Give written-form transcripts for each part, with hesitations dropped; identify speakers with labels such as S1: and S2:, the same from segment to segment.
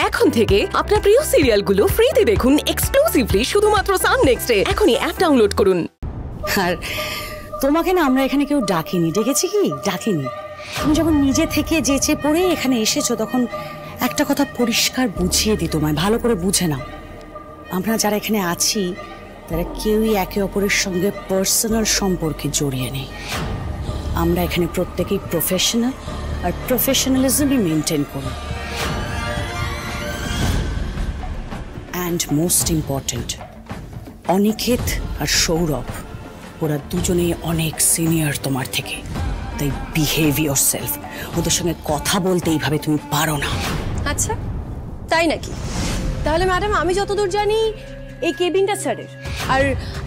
S1: এখন থেকে আপনার প্রিয় সিরিয়ালগুলো ফ্রিতে দেখুন এক্সক্লুসিভলি শুধুমাত্র সান নেক্সটে। এখনই অ্যাপ ডাউনলোড করুন।
S2: আর তোমাকে না আমরা এখানে কেউ ডাকিনি, ডেকেছি কি? ডাকিনি। তুমি যখন নিজে থেকে যেচে পড়ে এখানে এসেছো তখন একটা কথা পরিষ্কার বুঝিয়ে দিই তোমায়, ভালো করে বুঝে নাও। আমরা যারা এখানে আছি তারা কেউই একে অপরের সঙ্গে পার্সোনাল সম্পর্কে জড়িয়ে নেই। আমরা এখানে প্রত্যেকেই প্রফেশনাল, আর প্রফেশনালিজমই মেনটেন করি। অ্যান্ড মোস্ট ইম্পর্টেন্ট, অনিকেত আর সৌরভ ওরা দুজনেই অনেক সিনিয়র তোমার থেকে, তাই বিহেভ ইয়োরসেলফ। ওদের সঙ্গে কথা বলতে এইভাবে তুমি পারো না।
S3: আচ্ছা তাই নাকি? তাহলে ম্যাডাম আমি যতদূর জানি এই কেবিনটা স্যারের, আর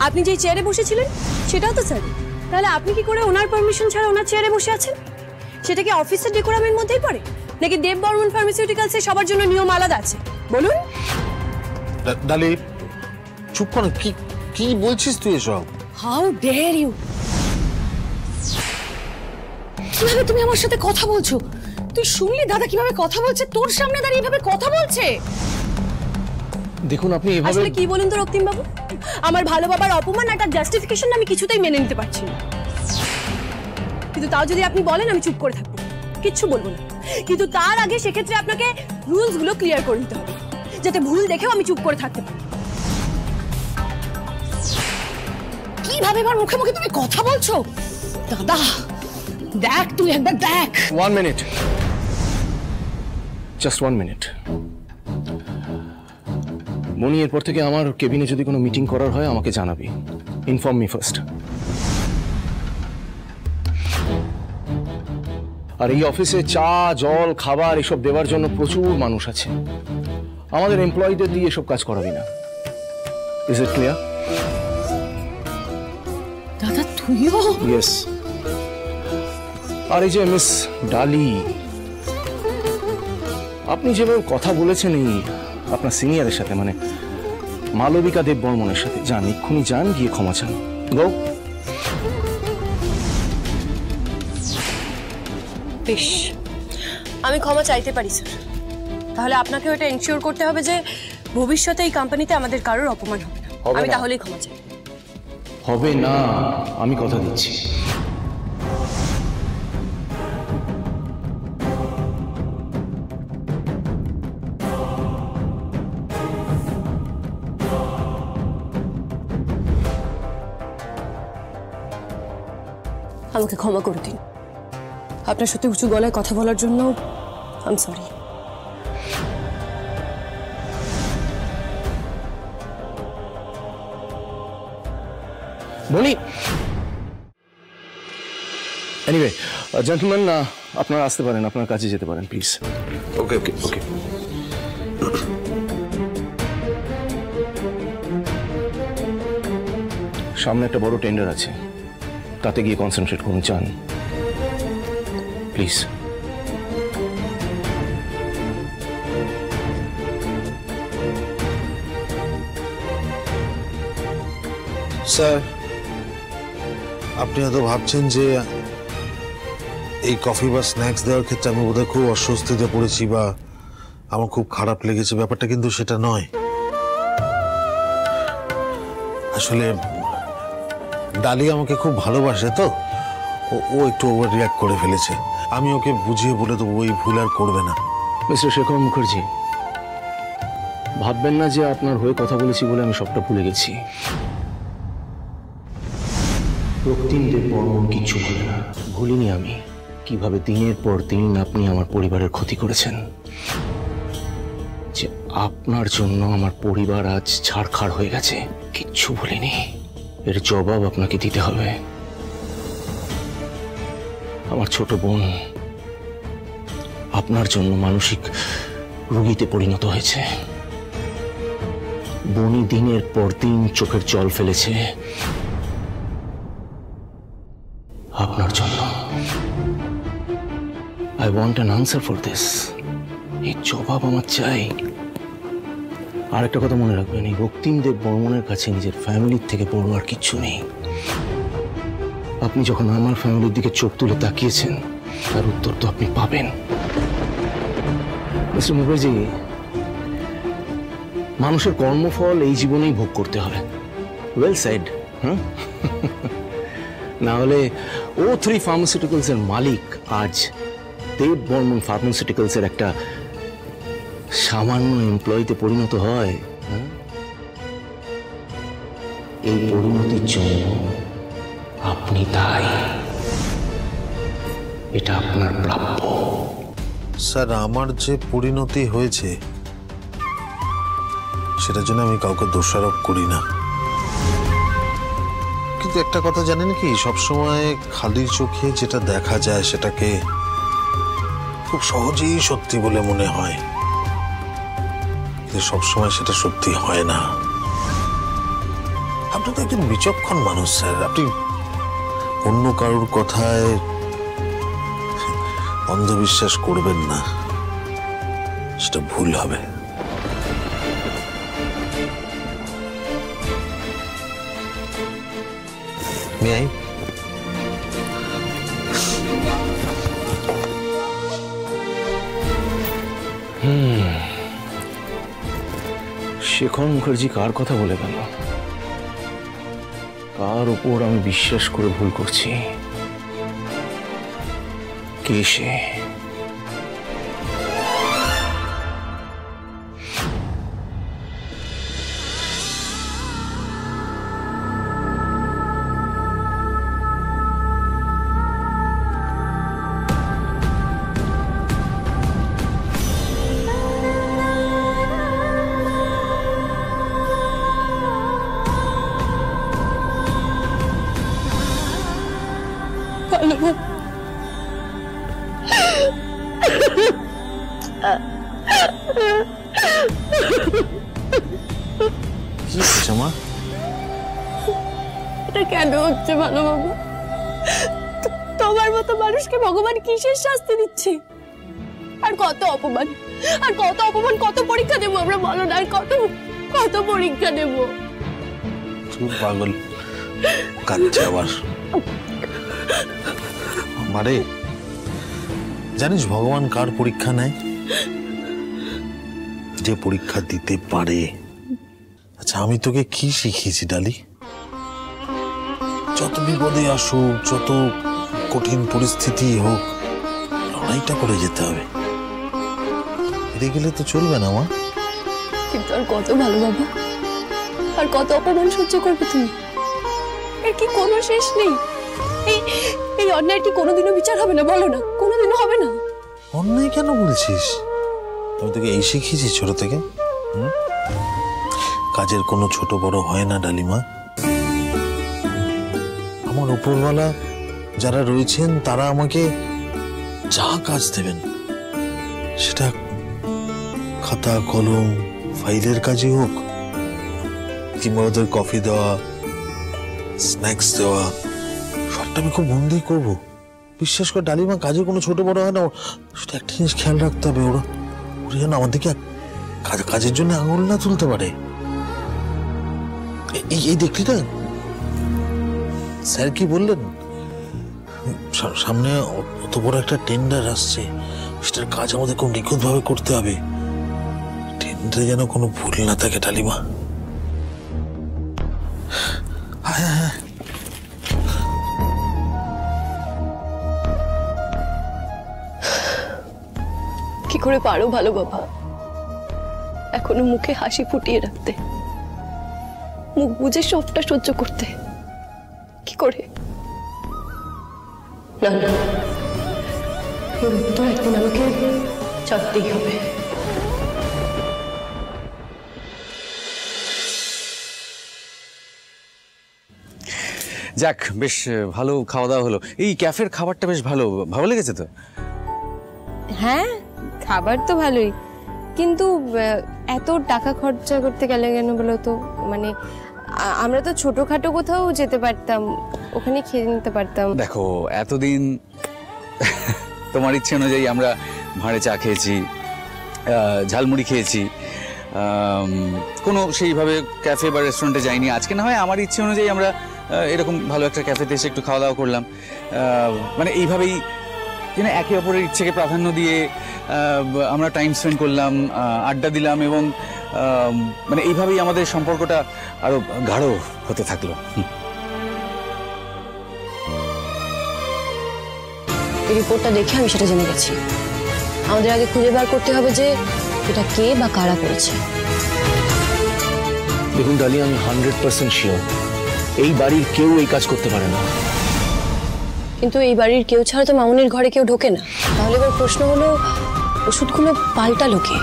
S3: আপনি যে চেয়ারে বসেছিলেন সেটাও তো স্যারের। তাহলে আপনি কি করে ওনার পারমিশন ছাড়া ওনার চেয়ারে বসে আছেন? সেটা কি অফিসের ডেকোরামের মধ্যেই পড়ে, নাকি দেব বর্মন ফার্মাসিউটিক্যালসে সবার জন্য নিয়ম আলাদা আছে? বলুন।
S4: ডালি চুপ কর, কি কি বলছিস তুই এসব?
S2: How dare you! কিভাবে তুমি আমার সাথে কথা বলছো? তুই শুনলি দাদা কিভাবে কথা বলছে? তোর সামনে দাঁড়িয়ে এভাবে কথা বলছে।
S4: দেখুন আপনি এভাবে
S3: আসলে কি বলুন তো রক্তিম বাবু, আমার ভালো বাবার অপমান আর তার জাস্টিফিকেশন আমি কিছুতেই মেনে নিতে পারছি না। কিন্তু তাও যদি আপনি বলেন আমি চুপ করে থাকবো, কিচ্ছু বলবো না। কিন্তু তার আগে সেক্ষেত্রে আপনাকে রুলস গুলো ক্লিয়ার করে দিতে হবে, যাতে ভুল দেখেও আমি চুপ করে থাকতে পারি।
S2: কিভাবে আমার মুখে মুখে তুমি কথা বলছো? দাদা দেখ, তুই একবার দেখ।
S4: 1 মিনিট, জাস্ট 1 মিনিট। মনি, এরপর থেকে আমার কেবিনে যদি কোনো মিটিং করার হয় আমাকে জানাবি, ইনফর্ম মি ফার্স্ট। আর এই অফিসে চা জল খাবার এসব দেওয়ার জন্য প্রচুর মানুষ আছে, আমাদের এমপ্লয়ীদের দিয়ে এসব কাজ করাবি না। Is it clear?
S2: দাদা তুইও?
S4: ইয়েস। আর এই যে মিস ডালি, আপনি যেভাবে কথা বলেছেন এই আপনার সিনিয়রের সাথে, মানে মালবিকা দেব বর্মনের সাথে, যান এক্ষুনি যান, গিয়ে ক্ষমা চান। গো।
S3: বেশ, আমি ক্ষমা চাইতে পারি স্যার। তাহলে আপনাকে ওটা এনশিওর করতে হবে যে ভবিষ্যতে এই কোম্পানিতে আমাদের কারোর অপমান হবে না। আমি তাহলেই ক্ষমা চাই।
S4: হবে না, আমি কথা দিচ্ছি।
S3: আমাকে ক্ষমা করে দিন। আপনার সাথে উঁচু গলায় কথা বলার জন্য আই এম সরি।
S4: বলি এনিওয়ে জেন্টলম্যান, আপনারা আসতে পারেন, আপনার কাছে যেতে পারেন প্লিজ। ওকে ওকে ওকে। সামনে একটা বড় টেন্ডার আছে, তাতে গিয়ে কনসেন্ট্রেট করুন, চান প্লিজ।
S5: স্যার, আপনি হয়তো ভাবছেন যে এই কফি বা স্ন্যাক্স দেওয়ার ক্ষেত্রে আমি বোধহয় খুব অস্বস্তিতে পড়েছি বা আমার খুব খারাপ লেগেছে, ব্যাপারটা কিন্তু সেটা নয়। আসলে ডালি আমাকে খুব ভালোবাসে, তো ও একটু ওভার রিঅ্যাক্ট করে ফেলেছে। আমি ওকে বুঝিয়ে বলে তো ওই ভুল আর করবে না।
S4: মিস্টার শেখর মুখার্জি, ভাববেন না যে আপনার হয়ে কথা বলেছি বলে আমি সবটা ভুলে গেছি। রক্তিম দেব বর্মন কিচ্ছু বলে না, ভুলিনি আমি কিভাবে দিনের পর দিন আপনি আমার পরিবারের ক্ষতি করেছেন, যে আপনার জন্য আমার পরিবার আজ ছাড়খাড় হয়ে গেছে, কিচ্ছু ভুলিনি। এর জবাব আপনাকে দিতে হবে। আমার ছোট বোন আপনার জন্য মানসিক রোগীতে পরিণত হয়েছে। বনি দিনের পর দিন চোখের জল ফেলেছে আপনার জন্য। I want an answer for this. এই জবাব আমার চাই। আর একটা কথা মনে রাখবেন, এই রক্তিম দেব বর্মনের কাছে নিজের ফ্যামিলির থেকে বড় আর কিচ্ছু নেই। আপনি যখন আমার ফ্যামিলির দিকে চোখ তুলে তাকিয়েছেন, তার উত্তর তো আপনি পাবেন। মিস্টার মুখার্জি, মানুষের কর্মফল এই জীবনেই ভোগ করতে হয়। Well said. না হলে O3 ফার্মাসিউটিক্যালস এর মালিক আজ দেব বর্মন ফার্মাসিউটিক্যালস এর একটা সামান্য এমপ্লয়িতে পরিণত হয়? এই পরিণতির জন্য আপনি দায়ী, এটা আপনার প্রাপ্য।
S5: স্যার, আমার যে পরিণতি হয়েছে সেটার জন্য আমি কাউকে দোষারোপ করি না, কিন্তু একটা কথা জানেন কি, সবসময় খালি চোখে যেটা দেখা যায় সেটাকে খুব সহজেই সত্যি বলে মনে হয়, কিন্তু সবসময় সেটা সত্যি হয় না। আপনি তো একজন বিচক্ষণ মানুষ স্যার, আপনি অন্য কারোর কথায় অন্ধবিশ্বাস করবেন না, সেটা ভুল হবে। মেয়ে
S4: শেখর মুখার্জি কার কথা বলে গেল? কার উপর আমি বিশ্বাস করে ভুল করছি? কে সে?
S3: এটা কেন হচ্ছে ভালো বাবু? তোমার মতো মানুষকে ভগবান কিসের শাস্তি দিচ্ছে? আর কত অপমান, আর কত অপমান, কত পরীক্ষা দেবো আমরা, বলো না? আর কত কত পরীক্ষা দেব?
S5: তুই পাগল, কাঁদছে আবার। মারে, জানিস ভগবান কার পরীক্ষা নেয়? যে পরীক্ষা দিতে পারে। আচ্ছা, আমি তোকে কি শিখিয়েছি ডালি? যত বিপদে আসুক, যত কঠিন পরিস্থিতি হোক, লড়াইটা করে যেতে হবে। হেরে গেলে তো চলবে না মা।
S3: কিন্তু আর কত ভালো বাবা, আর কত অপমান সহ্য করবে তুমি? এর কি কোনো শেষ নেই? এই অন্যায় কি কোনোদিনও বিচার হবে না? বলো না, কোনোদিনও হবে না।
S5: অন্যায় কেন বলছিস? আমি তোকে এই শিখিয়েছি ছোট থেকে। কাজের কোনো ছোট বড় হয় না ডালিমা। আমার উপরওয়ালা যারা রয়েছেন তারা আমাকে যা কাজ দেবেন, সেটা খাতা কলম ফাইলের কাজই হোক, কিংবা ওদের কফি দেওয়া, স্ন্যাক্স দেওয়া, সবটা আমি খুব মন দিয়ে করবো। বিশ্বাস করে ডালিমা, কাজে কোনো ছোট বড় হয় না। সেটা একটা জিনিস খেয়াল রাখতে হবে, ওরা যেন আমার দিকে কাজের জন্য আঙুল না তুলতে পারে। এই দেখলি না স্যার কি বললেন? সামনে অত বড় একটা টেন্ডার আসছে, সেটার কাজ আমাদের খুব নিখুঁত ভাবে করতে হবে। টেন্ডারে যেন কোনো ভুল না থাকে ডালিমা। হ্যাঁ,
S3: কি করে পারো ভালো বাবা এখনো মুখে হাসি ফুটিয়ে রাখতে, মুখ বুঝে সবটা সহ্য করতে? কি করে? না না, এর উত্তর একদিন আমাকে চাপতেই হবে।
S6: যাক, বেশ ভালো খাওয়া দাওয়া হলো। এই ক্যাফের খাবারটা বেশ ভালো, ভালো লেগেছে তো?
S7: হ্যাঁ, খাবার তো ভালোই, কিন্তু এত টাকা খরচা করতে গেলে কেন বলো তো? মানে আমরা তো ছোটখাটো কোথাও যেতে পারতাম, ওখানে খেয়ে নিতে পারতাম।
S6: দেখো, এতদিন তোমার ইচ্ছে অনুযায়ী আমরা ভাঁড়ে চা খেয়েছি, ঝালমুড়ি খেয়েছি, কোনো সেইভাবে ক্যাফে বা রেস্টুরেন্টে যাইনি। আজকে না হয় আমার ইচ্ছে অনুযায়ী আমরা এরকম ভালো একটা ক্যাফেতে এসে একটু খাওয়া দাওয়া করলাম। মানে এইভাবেই একে অপরের ইচ্ছেকে প্রাধান্য দিয়ে আমরা টাইম স্পেন্ড করলাম, আড্ডা দিলাম, এবং মানে এইভাবেই আমাদের সম্পর্কটা আরো গাঢ় হতে থাকলো।
S3: এই রিপোর্টটা দেখে আমি সেটা জেনে গেছি। আমাদের আগে খুঁজে বার করতে হবে যে এটা কে বা কারা করেছে।
S4: দেখুন ডালিয়া, আমি 100% শিওর এই বাড়ির কেউ এই কাজ করতে পারে না।
S3: কিন্তু এই বাড়ির কেউ ছাড়া তো মামুনির ঘরে কেউ ঢোকে না। তাহলে এবার প্রশ্ন হলো, ওষুধগুলো পাল্টালো কে?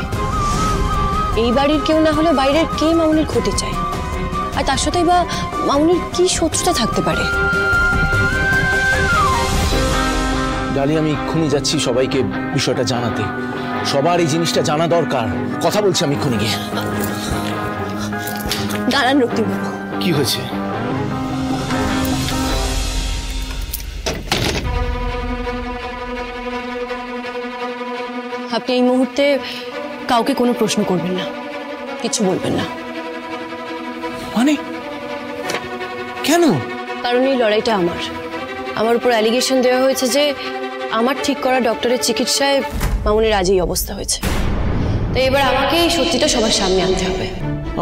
S3: এই বাড়ির কেউ না হলে বাইরের কে মামুনির ক্ষতি চায়? আর তার সাথে বা মামুনির কি শত্রুতা থাকতে পারে?
S4: ডালিয়া, আমি এক্ষুনি যাচ্ছি সবাইকে বিষয়টা জানাতে। সবার এই জিনিসটা জানা দরকার। কথা বলছি আমি এক্ষুনি গিয়ে।
S3: দাঁড়ান রক্তিমবাবু।
S4: কি হয়েছে?
S3: আপনি এই মুহূর্তে কাউকে কোনো প্রশ্ন করবেন না, কিছু বলবেন না।
S4: মানে কেন?
S3: কারণ এই লড়াইটা আমার উপর অ্যালিগেশন দেওয়া হয়েছে যে আমার ঠিক করা ডক্টরের চিকিৎসায় মামুনের আজ এই অবস্থা হয়েছে। তো এবার আমাকে এই সত্যিটা সবার সামনে আনতে হবে।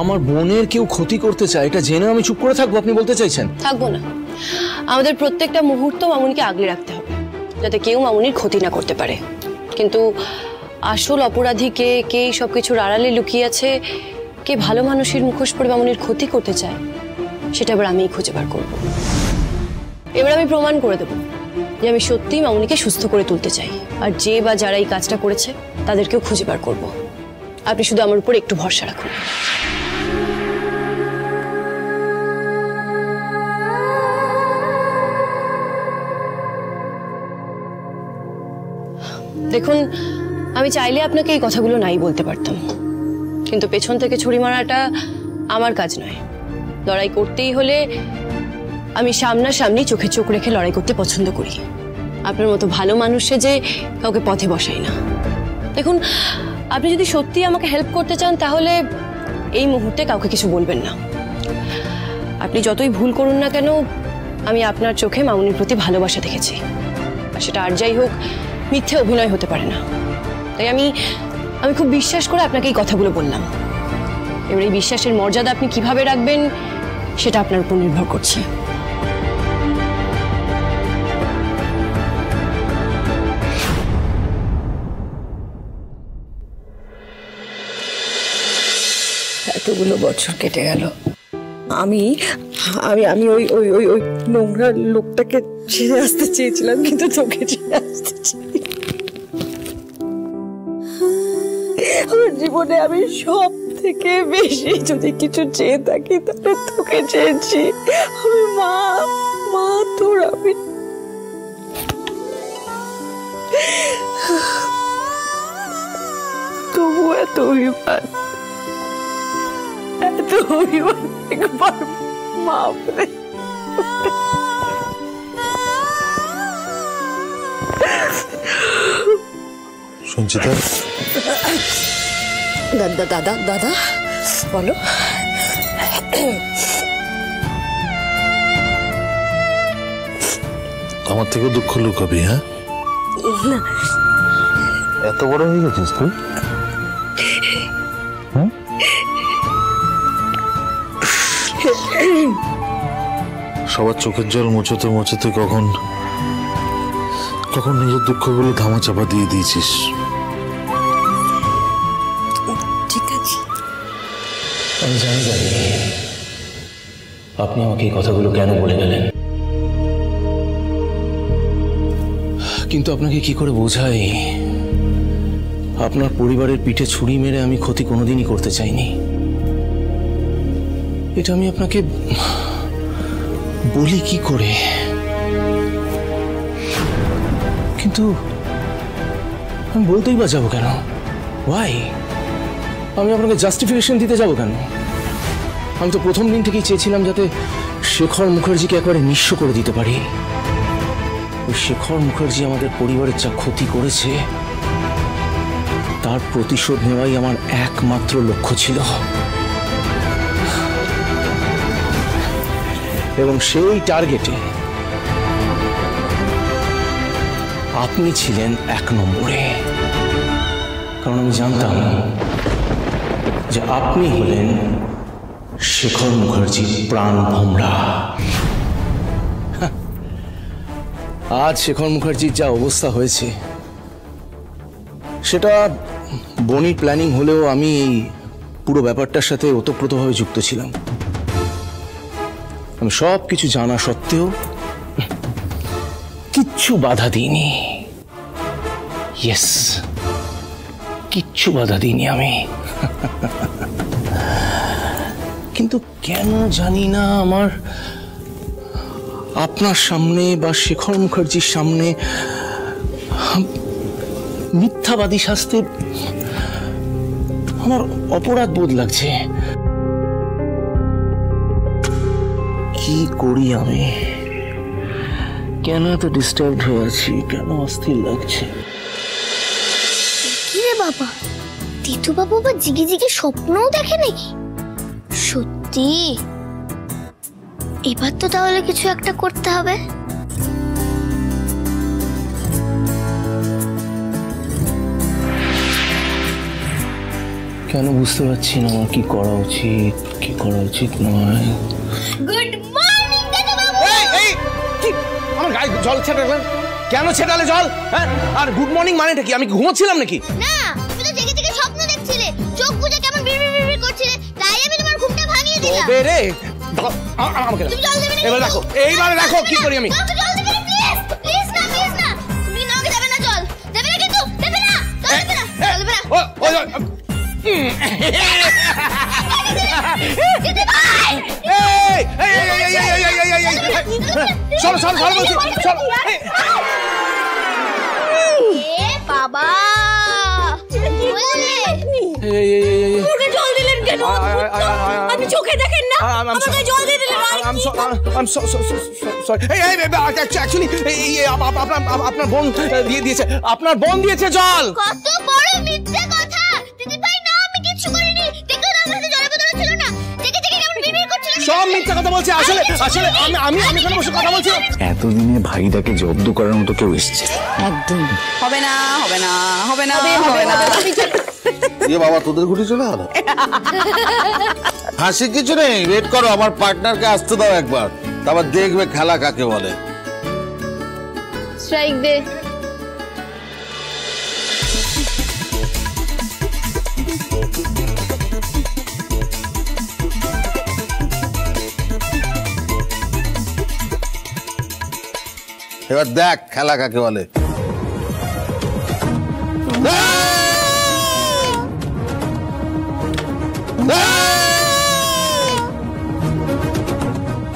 S4: আমার বোনের কেউ ক্ষতি করতে চায়, এটা জেনে আমি চুপ করে থাকবো? আপনি বলতে চাইছেন?
S3: থাকবো না। আমাদের প্রত্যেকটা মুহূর্ত মামুনিকে আগলে রাখতে হবে, যাতে কেউ মামুনির ক্ষতি না করতে পারে। কিন্তু আসল অপরাধী কে, কে সবকিছুর আড়ালে লুকিয়ে আছে, কে ভালো মানুষের মুখোশ পরে মামুনির ক্ষতি করতে চায়, সেটা এবার আমিই খুঁজে বার করব। এবার আমি প্রমাণ করে দেব যে আমি সত্যিই মামুনিকে সুস্থ করে তুলতে চাই। আর যে বা যারা এই কাজটা করেছে তাদেরকেও খুঁজে বার করব। আপনি শুধু আমার উপর একটু ভরসা রাখুন। দেখুন, আমি চাইলে আপনাকে এই কথাগুলো নাই বলতে পারতাম, কিন্তু পেছন থেকে ছুরি মারাটা আমার কাজ নয়। লড়াই করতেই হলে আমি সামনাসামনি চোখে চোখ রেখে লড়াই করতে পছন্দ করি। আপনার মতো ভালো মানুষ যে কাউকে পথে বসাই না। দেখুন, আপনি যদি সত্যি আমাকে হেল্প করতে চান তাহলে এই মুহূর্তে কাউকে কিছু বলবেন না। আপনি যতই ভুল করুন না কেন, আমি আপনার চোখে মামুনির প্রতি ভালোবাসা দেখেছি, আর সেটা আর যাই হোক মিথ্যে অভিনয় হতে পারে না। তাই আমি খুব বিশ্বাস করে আপনাকে এই কথাগুলো বললাম। এবার এই বিশ্বাসের মর্যাদা আপনি কিভাবে রাখবেন সেটা আপনার উপর নির্ভর করছে।
S8: এতগুলো বছর কেটে গেল, আমি আমি আমি ওই ওই ওই ওই নোংরা লোকটাকে ছেড়ে আসতে চেয়েছিলাম, কিন্তু তোকে ছেড়ে আসতে চাই। আমার জীবনে আমি সব থেকে বেশি যদি কিছু চেয়ে থাকি তাহলে তোকে চেয়েছি। আমি মা তোর, আমি তবু এত অভিমান, একবার মাপ দে।
S5: সঞ্চিতা,
S8: দাদা দাদা দাদা বলো।
S5: আমার থেকে দুঃখ লুকাবি? হ্যাঁ, এত বড় হয়ে গেছিস তুই? সবার চোখের জল মোছাতে মোছাতে কখন কখন নিজের দুঃখগুলো ধামাচাপা দিয়ে দিয়েছিস।
S8: ঠিক আছে,
S4: আমি জানি দাদি, আপনি আমাকে এই কথাগুলো কেন বলে গেলেন, কিন্তু আপনাকে কি করে বোঝাই, আপনার পরিবারের পিঠে ছুরি মেরে আমি ক্ষতি কোনোদিনই করতে চাইনি। এটা আমি আপনাকে বলি কি করে, কিন্তু আমি বলতেই বা যাবো কেন? ওয়াই? আমি আপনাকে জাস্টিফিকেশন দিতে যাবো কেন? আমি তো প্রথম দিন থেকেই চেয়েছিলাম যাতে শেখর মুখার্জিকে একবারে নিঃস্ব করে দিতে পারি। ওই শেখর মুখার্জি আমাদের পরিবারের যা ক্ষতি করেছে তার প্রতিশোধ নেওয়াই আমার একমাত্র লক্ষ্য ছিল, এবং সেই টার্গেটে আপনি ছিলেন 1 নম্বরে। কারণ আমি জানতাম যে আপনি হলেন শেখর মুখার্জির প্রাণ ভোমরা। আজ শেখর মুখার্জির যা অবস্থা হয়েছে সেটা বনির প্ল্যানিং হলেও আমি এই পুরো ব্যাপারটার সাথে ওতপ্রোতভাবে যুক্ত ছিলাম। আমি সব কিছু জানা সত্ত্বেও কিচ্ছু বাধা দিইনি। ইয়েস, কিচ্ছু বাধা দিইনি আমি। কিন্তু কেন জানি না আমার আপনার সামনে বা শেখর মুখার্জির সামনে মিথ্যাবাদী শাস্তি আমার অপরাধ বোধ লাগছে। কি করি আমি? কেন এত ডিস্টার্ব হয়ে আছি? কেন অস্থির লাগছে?
S9: কি রে বাবা, তিতু বাবু বা জিগে জিগে স্বপ্নও দেখে নাকি? সত্যি? এবার তো তাহলে কিছু একটা করতে হবে।
S4: কেন বুঝতে পারছি না আমার কি করা উচিত, কি করা উচিত নয়।
S9: গুড মর্নিং দাদা বাবু।
S4: এই আমার গায়ে জল ছেটালেন কেন? ছেটালে জল? হ্যাঁ, আর গুড মর্নিং মানেটা কি? আমি ঘুমোচ্ছিলাম নাকি?
S9: না, তুমি তো জেগে জেগে স্বপ্ন দেখছিলে, চোখ বুজে কেমন বিড়বিড় করছিলে, তাই আমি তোমার ঘুমটা ভাঙিয়ে দিলাম।
S4: ওবে রে, আমাকে
S9: তুমি জল দেবে না?
S4: এবার দেখো, এইবারে দেখো কি করি আমি।
S9: জল দেবে না প্লিজ, প্লিজ না, প্লিজ না, তুমি নাও দেবে না জল, দেবে না কিন্তু, দেবে না, জল দেবে না, জল দেবে না।
S4: চলো চলো চলো বলছি, চলো।
S9: বাবা
S3: জল দিলেন কেন? আপনি চোখে দেখেন না, আমাকে জল দিয়ে দিলেন।
S4: আপনার বোন দিয়ে দিয়েছে, আপনার বোন দিয়েছে জল।
S9: কত বড় মিথ্যে কথা দিদি ভাই! না, আমি কিছু করিনি। দেখো না, আমার জলের বোতল ছিল না, দেখে দেখে কেমন বিড়বিড় করছিল।
S4: সব মিথ্যা কথা বলছে। আসলে আসলে আমি এখানে বসে কথা বলছি।
S6: এতদিনে ভাইটাকে জব্দ করার মতো কেউ এসছে।
S2: একদম
S8: হবে না, হবে না, হবে না, হবে না।
S5: এ বাবা, তোদের ঘুটি চলে গেল? হাসি কিছু নেই, ওয়েট করো, আমার পার্টনারকে আসতে দাও একবার, তারপর দেখবে খেলা কাকে বলে।
S7: স্ট্রাইক দে।
S5: এবার দেখ খেলা কাকে বলে।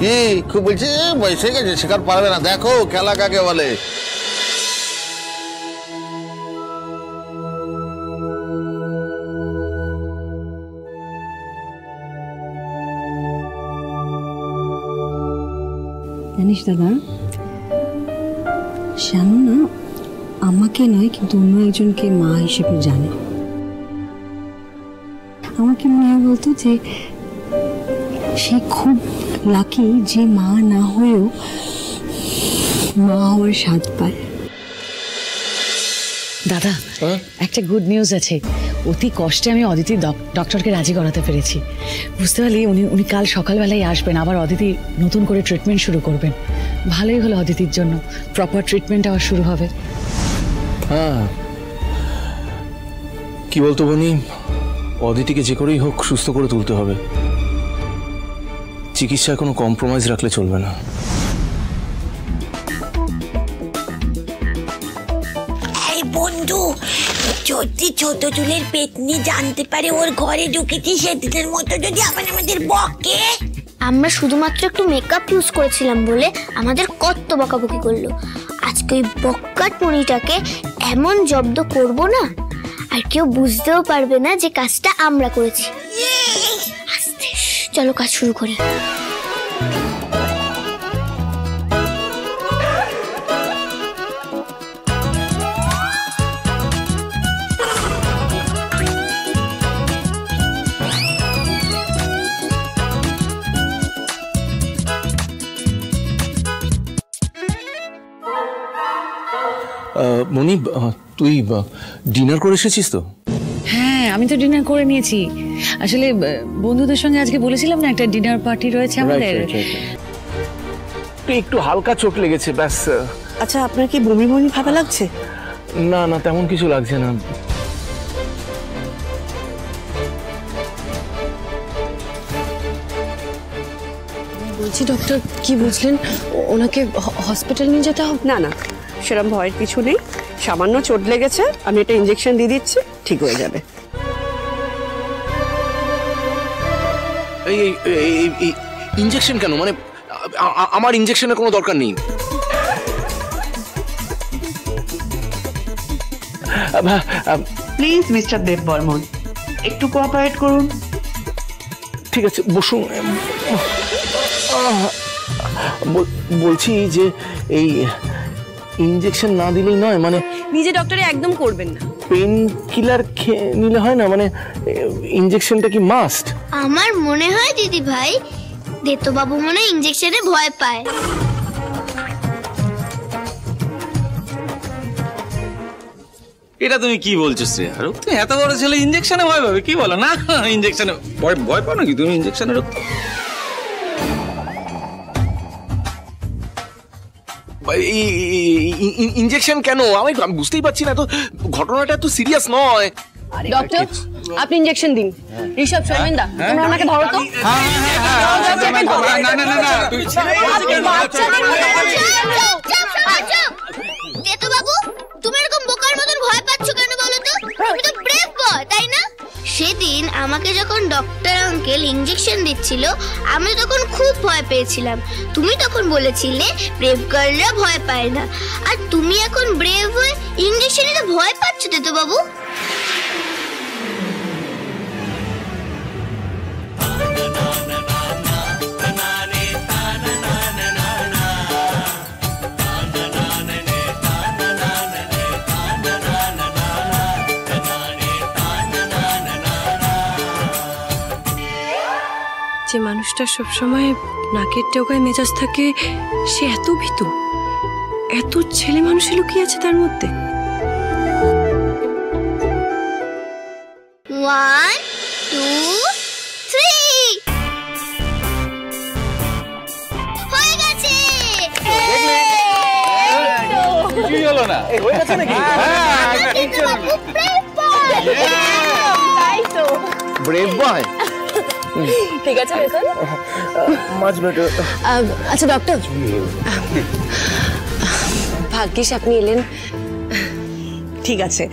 S5: কি খুব বলছে বয়স হয়ে গেছে, শেখার পারবে না? দেখো খেলা কাকে বলে।
S2: জানিস দাদা, শ্যামু না আমাকে নয় কিন্তু অন্য একজনকে মা হিসেবে জানে। আমার কি মনে হয় বলতো যে সে খুব লাকি যে মা না হয়েও মা হওয়ার স্বাদ পায়। দাদা, একটা গুড নিউজ আছে। অতি কষ্টে আমি অদিতির ডক্টরকে রাজি করাতে পেরেছি। বুঝতে পারলি, উনি কাল সকালবেলায় আসবেন, আবার অদিতি নতুন করে ট্রিটমেন্ট শুরু করবেন। ভালোই হলো অদিতির জন্য, প্রপার ট্রিটমেন্ট আবার শুরু হবে।
S4: হ্যাঁ, কি বলতো বনি, অদিতিকে যে করেই হোক সুস্থ করে তুলতে হবে। চিকিৎসায় কোনো কম্প্রোমাইজ রাখলে চলবে না।
S10: এই বন্ধু, যদি ছোট চুলের পেতনি জানতে পারে ওর ঘরে ঢুকেছি সেদিনের মতো যদি আমাদের বকে।
S9: আমরা শুধুমাত্র একটু মেকআপ ইউজ করেছিলাম বলে আমাদের কত বকাবকি করলো। আজকে ওই বক্কাট মণিটাকে এমন জব্দ করব না, আর কেউ বুঝতেও পারবে না যে কাজটা আমরা করেছি। আস্তে, চলো কাজ শুরু করি।
S4: মনি, তুই ডিনার করে এসেছিস তো?
S2: হ্যাঁ, আমি তো ডিনার করে নিয়েছি। আসলে বন্ধুদের সঙ্গে আজকে বলেছিলাম না একটা ডিনার পার্টি রয়েছে আমাদের।
S4: একটু হালকা চোট লেগেছে ব্যাস।
S3: আচ্ছা, আপনার কি বমি বমি ভাবে লাগছে?
S4: না না, তেমন কিছু লাগছে না।
S3: বলছি ডক্টর, কি বুঝলেন? ওনাকে হসপিটাল নিয়ে যেতে হবে? না না, সেরকম ভয়ের কিছু নেই, সামান্য চোট লেগেছে, আমি একটা ইঞ্জেকশন দিয়ে দিচ্ছি, ঠিক হয়ে যাবে।
S4: এই ইঞ্জেকশন কেন? মানে আমার ইঞ্জেকশনের কোনো দরকার নেই।
S11: প্লিজ মিস্টার দেববর্মন, একটু কোঅপারেট করুন।
S4: ঠিক আছে, বসুন। বলছি যে এই ইঞ্জেকশন না দিলেই নয়, মানে
S3: নিজে ডক্টরে একদম করবেন না।
S4: পেন কিলার খেয়ে নিলে হয় না? মানে ইঞ্জেকশনটা কি মাস্ট?
S9: আমার মনে হয় দিদি ভাই, দেতো বাবু মনে ইঞ্জেকশনে ভয় পায়।
S6: এটা তুমি কি বলছো শ্রেয়া? তুমি এত বড় ছেলে ইঞ্জেকশনে ভয় পাবে? কি বলো? না, ইঞ্জেকশনে ভয় পাও নাকি তুমি? ইঞ্জেকশনের
S4: ইঞ্জেকশন কেন? আমি বুঝতেই পারছি না তো, ঘটনাটা এত সিরিয়াস নয়।
S3: ডক্টর, আপনি ইঞ্জেকশন দিন। ঋষভ, শর্মিন্দা, তোমরা ওনাকে ধরো তো।
S9: দেতো বাবু, তুমি এরকম বোকার মতন ভয় পাচ্ছ কেন বলো তো? তুমি তো ব্রেভ বয়, তাই না? সেদিন আমাকে যখন ডক্টর আঙ্কেল ইঞ্জেকশন দিচ্ছিল, আমি তখন খুব ভয় পেয়েছিলাম। তুমি তখন বলেছিলে ব্রেভ গার্লরা ভয় পায় না, আর তুমি এখন ব্রেভ হয়ে ইঞ্জেকশনে তো ভয় পাচ্ছ দেতো বাবু।
S3: যে মানুষটা সবসময় নাকের টোকায় মেজাজ থাকে, সে এত ভীতু, এত ছেলে মানুষই লুকিয়ে আছে তার মধ্যে।
S9: 1 2 3 হয়ে গেছে।
S6: কি হলো না?
S4: হয়ে গেছে নাকি? ব্রেভ বয়।
S3: ঠিক আছে বেতন,
S4: মাচ বেটার।
S3: আচ্ছা ডক্টর, ভাগ্যিস আপনি এলেন। ঠিক আছে,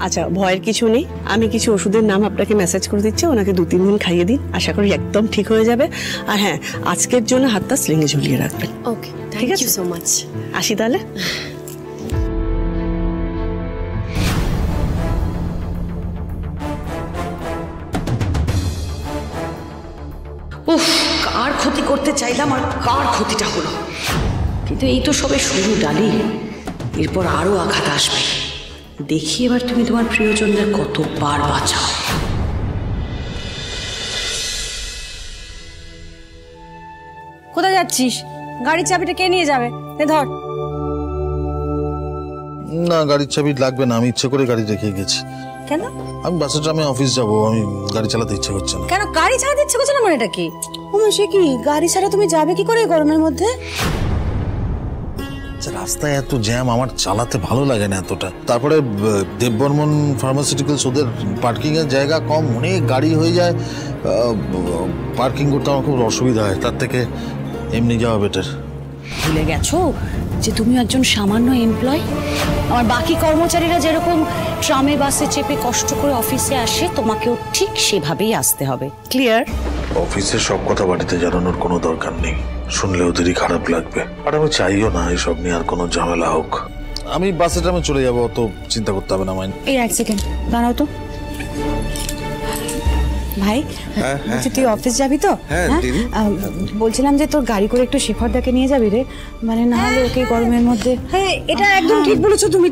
S3: আচ্ছা ভয়ের কিছু নেই, আমি কিছু ওষুধের নাম আপনাকে মেসেজ করে দিচ্ছি, ওনাকে 2-3 দিন খাইয়ে দিন, আশা করি একদম ঠিক হয়ে যাবে। আর হ্যাঁ, আজকের জন্য হাতটা স্লিংয়ে ঝুলিয়ে রাখবেন। ওকে, ঠিক আছে, সো মাচ। আসি তাহলে।
S2: উফ, কার ক্ষতি করতে চাইলাম আর কার ক্ষতিটা হলো। কিন্তু এই তো সবে শুরু ডালি, এরপর আরো আঘাত আসবে। দেখি এবার তুমি তোমার প্রিয়জনদের কতবার বাঁচাও। কোথায় যাচ্ছিস? গাড়ির চাবিটা কে নিয়ে যাবে? ধর।
S5: না, গাড়ির চাবি লাগবে না, আমি ইচ্ছে করে গাড়ি রেখে গেছি।
S2: কেন?
S5: আমি বাসে ট্রামে অফিস যাবো, আমি গাড়ি চালাতে ইচ্ছে করছে না।
S2: কেন গাড়ি চালাতে ইচ্ছে করছে না? মানে এটা কি? সে কি গাড়ি ছাড়া তুমি যাবে কি করে গরমের মধ্যে?
S5: রাস্তায় এত জ্যাম, আমার চালাতে ভালো লাগে না এতটা। তারপরে দেববর্মন ফার্মাসিউটিক্যালস, ওদের পার্কিং এর জায়গা কম, অনেক গাড়ি হয়ে যায়, পার্কিং করতে আমার খুব অসুবিধা হয়। তার থেকে এমনি যাওয়া বেটার।
S2: ভুলে গেছো যে তুমি একজন সামান্য এমপ্লয়? আমার বাকি কর্মচারীরা যেরকম ট্রামে বাসে চেপে কষ্ট করে অফিসে আসে, তোমাকেও ঠিক সেভাবেই আসতে হবে। ক্লিয়ার?
S5: অফিসের সব কথা বাড়িতে জানানোর কোনো দরকার নেই, শুনলে ওদেরই খারাপ লাগবে। আর আমি চাইও না এসব নিয়ে আর কোনো ঝামেলা হোক। আমি বাসে ট্রামে চলে যাবো, অত চিন্তা করতে হবে না। মাইন্ড।
S2: এই এক সেকেন্ড দাঁড়াও তো ভাই, বলছি তুই অফিস যাবি তো? বলছিলাম যে তোর গাড়ি করে একটু শেখরদাকে নিয়ে যাবি রে, মানে না হলে ওকে গরমের মধ্যে। হ্যাঁ, এটা একদম ঠিক বলেছো তুমি।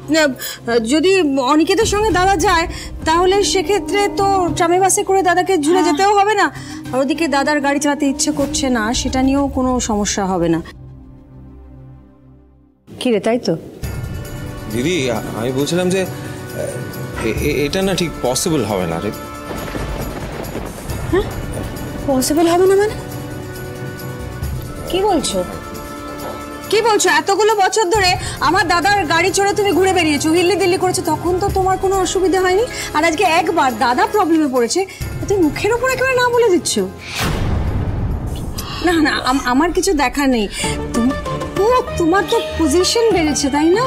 S2: যদি অনিকেতের সঙ্গে দাদা যায় তাহলে সেক্ষেত্রে তো ট্রামে বাসে করে দাদাকে ঝুলে যেতেও হবে না, আর ওদিকে দাদার গাড়ি চালাতে ইচ্ছে করছে না, সেটা নিয়েও কোনো সমস্যা হবে না। কি রে, তাই তো?
S12: দিদি, আমি বলছিলাম যে এটা না ঠিক পসিবল হবে না রে।
S2: হ্যাঁ পসিবল হবে না মানে? কি বলছো? কি বলছো? এতগুলো বছর ধরে আমার দাদার গাড়ি চড়ে তুমি ঘুরে বেরিয়েছো, হিল্লি দিল্লি করেছো, তখন তো তোমার কোনো অসুবিধা হয়নি। আর আজকে একবার দাদা প্রবলেমে পড়েছে তুমি মুখের ওপর একেবারে না বলে দিচ্ছ। না না আমার কিছু দেখা নেই। তোমার তো পজিশন বেড়েছে তাই না?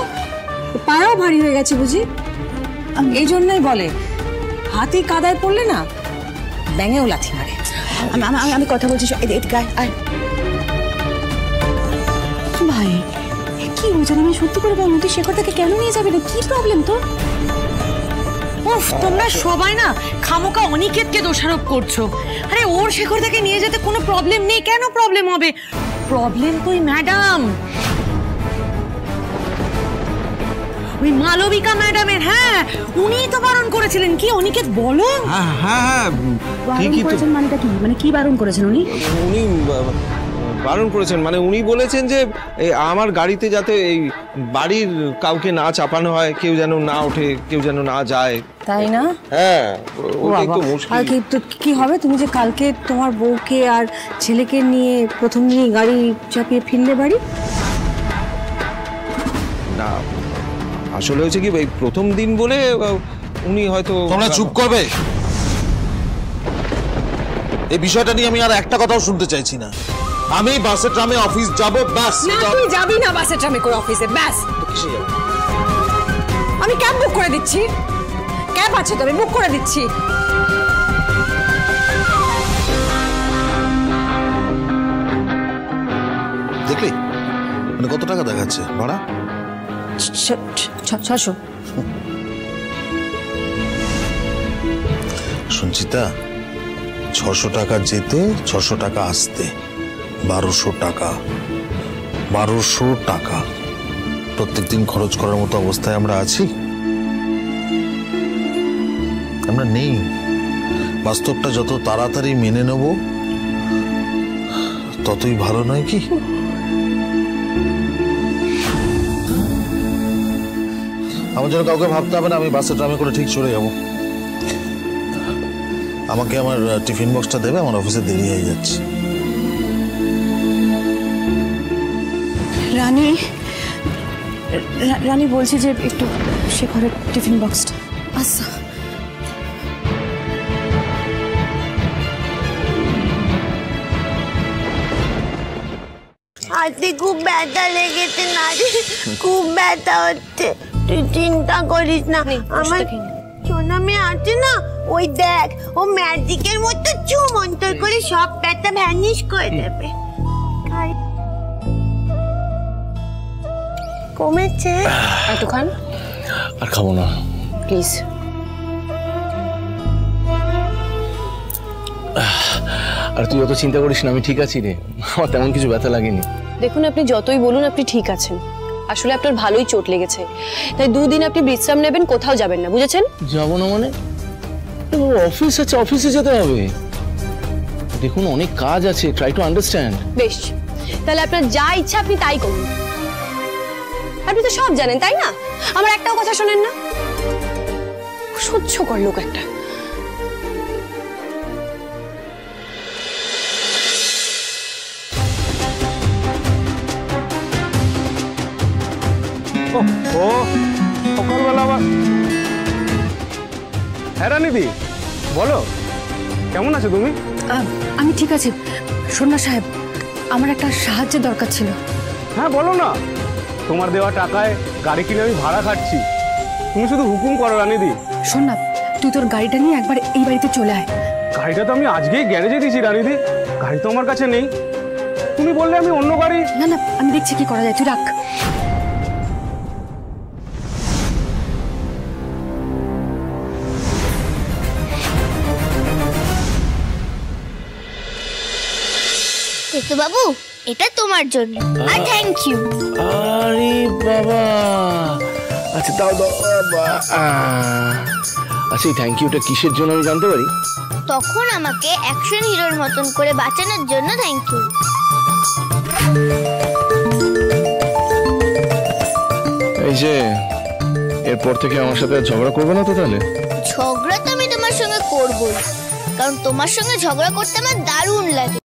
S2: পায়াও ভারী হয়ে গেছে বুঝি? এই জন্যই বলে হাতি কাদায় পড়লে না ব্যাঙেও লাথি মারে। আমি কথা বলছি ভাই, কি হয়েছে? আমি সত্যি করে বলবো, তুই শেখরটাকে কেন নিয়ে যাবে না? কি প্রবলেম তোর? উফ, তোমরা সবাই না খামোকা অনিকেতকে দোষারোপ করছো। আরে ওর শেখরটাকে নিয়ে যেতে কোনো প্রবলেম নেই, কেন প্রবলেম হবে? প্রবলেম তো ম্যাডাম, ওই মালবিকা ম্যাডামের। হ্যাঁ, উনিই তো বারণ করেছিলেন। কি অনিকেত বলো?
S12: হ্যাঁ হ্যাঁ
S2: বারণ করেছেন মানেটা কি? মানে কি বারণ করেছেন উনি?
S12: উনি বারণ করেছেন মানে উনি বলেছেন যে আমার গাড়িতে যাতে এই বাড়ির কাউকে না চাপানো হয়, কেউ যেন না ওঠে, কেউ যেন না যায়।
S2: তাই না?
S12: হ্যাঁ, ওটাই তো মুশকিল।
S2: আর কি হবে? তুমি যে কালকে তোমার বউকে আর ছেলেকে নিয়ে প্রথম দিনই গাড়ি চাপিয়ে ফিরলে বাড়ি।
S12: না, আসলে হয়েছে কি, এই প্রথম দিন বলে উনি হয়তো।
S5: তোমরা চুপ করবে? এই বিষয়টা নিয়ে আমি আর একটা কথাও শুনতে চাইছি না। আমি বাসে ট্রামে অফিস যাব, ব্যাস।
S2: না, তুই যাবি না বাসে ট্রামে করে অফিসে, ব্যাস। আমি ক্যাব বুক করে দিচ্ছি। ক্যাব আছে তো, আমি বুক করে দিচ্ছি।
S5: দেখলি মানে কত টাকা দেখাচ্ছে ভাড়া?
S2: 600।
S5: সঞ্চিতা, 600 টাকা যেতে, 600 টাকা আসতে, 1200 টাকা। 1200 টাকা প্রত্যেকদিন খরচ করার মতো অবস্থায় আমরা আছি? আমরা নেই। বাস্তবটা যত তাড়াতাড়ি মেনে নেব ততই ভালো, নয় কি? আমার জন্য কাউকে ভাবতে হবে না, আমি বাসে ট্রামে করে ঠিক চলে যাবো। আমাকে আমার টিফিন বক্সটা দেবে, আমার অফিসে দেরি হয়ে যাচ্ছে।
S2: রানী বলছি যে একটু শেখরের টিফিন বক্সটা। আচ্ছা,
S10: হাতে খুব ব্যথা লেগেছে না রে, খুব ব্যথা হচ্ছে। তুই চিন্তা করিস না, আমার সোনা মেয়ে আছে না, ওই দেখ ও ম্যাজিকের মতো চুমন্তর করে সব ব্যথা ভ্যানিশ করে দেবে। কমেছে?
S7: একটু খান।
S4: আর খাবো না
S7: প্লিজ।
S4: আর তুই অত চিন্তা করিস না, আমি ঠিক আছি রে। আমার তেমন কিছু ব্যথা লাগেনি।
S3: দেখুন, আপনি যতই বলুন আপনি ঠিক আছেন, আসলে আপনার ভালোই চোট লেগেছে, তাই 2 দিন আপনি বিশ্রাম নেবেন, কোথাও যাবেন না, বুঝেছেন?
S4: যাবো না মানে? অফিস আছে, অফিসে যেতে হবে। দেখুন অনেক কাজ আছে, ট্রাই টু আন্ডারস্ট্যান্ড।
S3: বেশ, তাহলে আপনার যা ইচ্ছা আপনি তাই করুন। আপনি তো সব জানেন তাই না? আমার একটাও কথা শোনেন না। সহ্য কর লোক একটা।
S13: ও সকালবেলা আবার। হ্যাঁ রানীদি, বলো কেমন আছো তুমি?
S2: আমি ঠিক আছি। সন্না সাহেব, আমার একটা সাহায্যের দরকার ছিল।
S13: হ্যাঁ বলো না। তোমার দেওয়া টাকায় গাড়ি কিনে আমি ভাড়া খাচ্ছি, তুমি শুধু হুকুম করো রানীদি।
S2: শোন না, তুই তোর গাড়িটা নিয়ে একবার এই বাড়িতে চলে আয়।
S13: গাড়িটা তো আমি আজকেই গ্যারেজে দিয়েছি রানীদি, গাড়ি তো আমার কাছে নেই। তুমি বললে আমি অন্য গাড়ি।
S2: না না, আমি দেখছি কি করা যায়, তুই রাখ।
S9: তো বাবু, এটা তোমার জন্য, আর থ্যাংক ইউ।
S4: আরে বাবা, আচ্ছা দাও দাও। আচ্ছা, এই থ্যাংক ইউটা কিসের জন্য আমি জানতে পারি?
S9: তখন আমাকে অ্যাকশন হিরোর মতন করে বাঁচানোর জন্য থ্যাংক ইউ।
S4: এই যে এরপর থেকে আমার সাথে ঝগড়া করবে না তো? তাহলে
S9: ঝগড়া তো আমি তোমার সঙ্গে করবই, কারণ তোমার সঙ্গে ঝগড়া করতে আমার দারুণ লাগে।